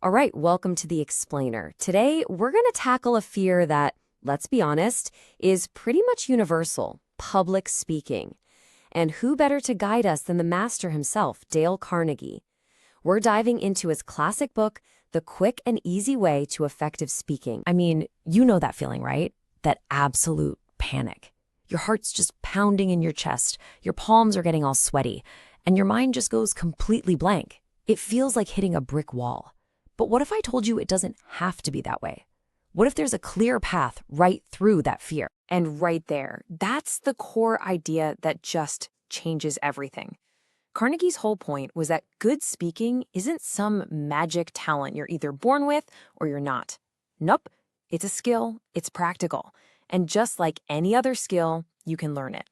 All right, welcome to The Explainer. Today, we're going to tackle a fear that, let's be honest, is pretty much universal: public speaking. And who better to guide us than the master himself, Dale Carnegie? We're diving into his classic book, The Quick and Easy Way to Effective Speaking. I mean, you know that feeling, right? That absolute panic. Your heart's just pounding in your chest, your palms are getting all sweaty, and your mind just goes completely blank. It feels like hitting a brick wall. But what if I told you it doesn't have to be that way? What if there's a clear path right through that fear? And right there, that's the core idea that just changes everything. Carnegie's whole point was that good speaking isn't some magic talent you're either born with or you're not. Nope, it's a skill, it's practical. And just like any other skill, you can learn it.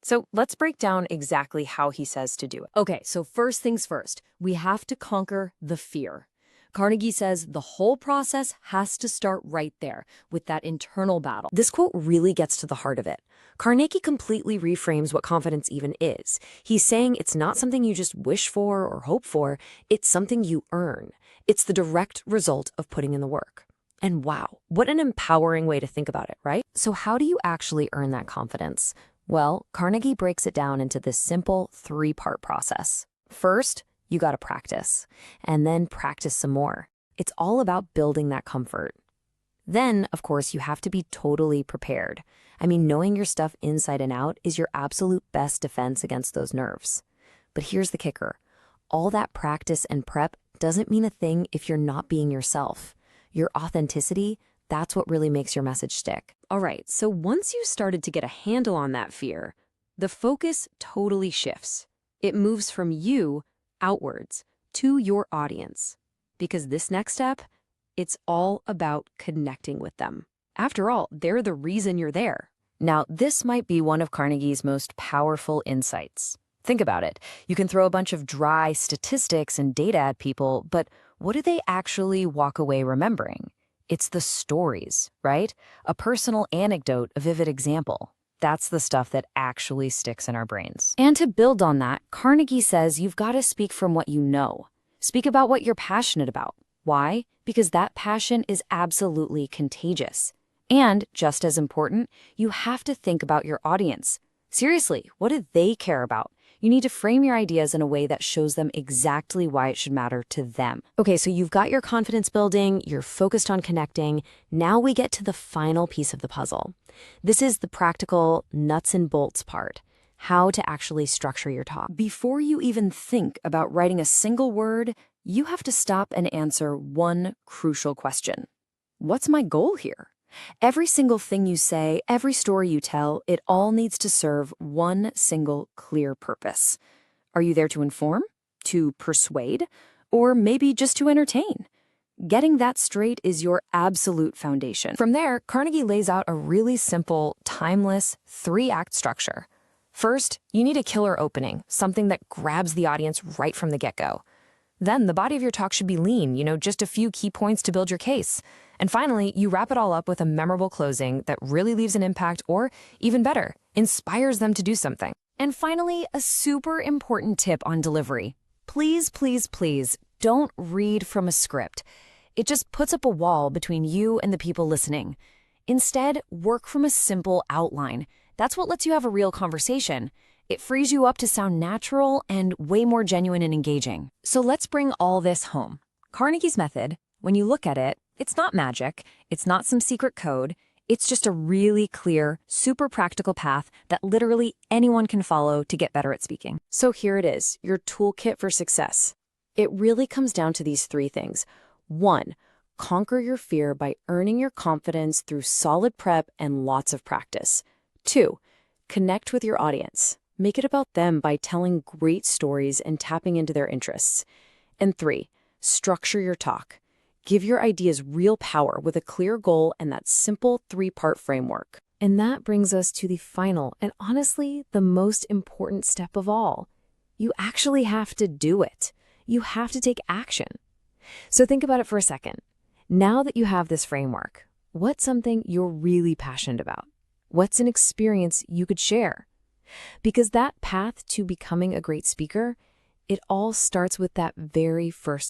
So let's break down exactly how he says to do it. Okay, so first things first, we have to conquer the fear. Carnegie says the whole process has to start right there, with that internal battle. This quote really gets to the heart of it. Carnegie completely reframes what confidence even is. He's saying it's not something you just wish for or hope for, it's something you earn. It's the direct result of putting in the work. And wow, what an empowering way to think about it, right? So how do you actually earn that confidence? Well, Carnegie breaks it down into this simple three-part process. First, you got to practice, and then practice some more. It's all about building that comfort. Then, of course, you have to be totally prepared. I mean, knowing your stuff inside and out is your absolute best defense against those nerves. But here's the kicker. All that practice and prep doesn't mean a thing if you're not being yourself. Your authenticity, that's what really makes your message stick. All right, so once you started to get a handle on that fear, the focus totally shifts. It moves from you outwards to your audience. Because this next step, it's all about connecting with them. After all, they're the reason you're there. Now, this might be one of Carnegie's most powerful insights. Think about it. You can throw a bunch of dry statistics and data at people, but what do they actually walk away remembering? It's the stories, right? A personal anecdote, a vivid example. That's the stuff that actually sticks in our brains. And to build on that, Carnegie says you've got to speak from what you know. Speak about what you're passionate about. Why? Because that passion is absolutely contagious. And, just as important, you have to think about your audience. Seriously, what do they care about? You need to frame your ideas in a way that shows them exactly why it should matter to them. Okay, so you've got your confidence building, you're focused on connecting. Now we get to the final piece of the puzzle. This is the practical nuts and bolts part, how to actually structure your talk. Before you even think about writing a single word, you have to stop and answer one crucial question. What's my goal here? Every single thing you say, every story you tell, it all needs to serve one single clear purpose. Are you there to inform, to persuade, or maybe just to entertain? Getting that straight is your absolute foundation. From there, Carnegie lays out a really simple, timeless, three-act structure. First, you need a killer opening, something that grabs the audience right from the get-go. Then the body of your talk should be lean, just a few key points to build your case. And finally, you wrap it all up with a memorable closing that really leaves an impact or, even better, inspires them to do something. And finally, a super important tip on delivery. Please, please, please, don't read from a script. It just puts up a wall between you and the people listening. Instead, work from a simple outline. That's what lets you have a real conversation. It frees you up to sound natural and way more genuine and engaging. So let's bring all this home. Carnegie's method, when you look at it, it's not magic, it's not some secret code, it's just a really clear, super practical path that literally anyone can follow to get better at speaking. So here it is, your toolkit for success. It really comes down to these three things. 1, conquer your fear by earning your confidence through solid prep and lots of practice. 2, connect with your audience. Make it about them by telling great stories and tapping into their interests. And 3, structure your talk. Give your ideas real power with a clear goal and that simple three-part framework. And that brings us to the final and honestly the most important step of all. You actually have to do it. You have to take action. So think about it for a second. Now that you have this framework, what's something you're really passionate about? What's an experience you could share? Because that path to becoming a great speaker, it all starts with that very first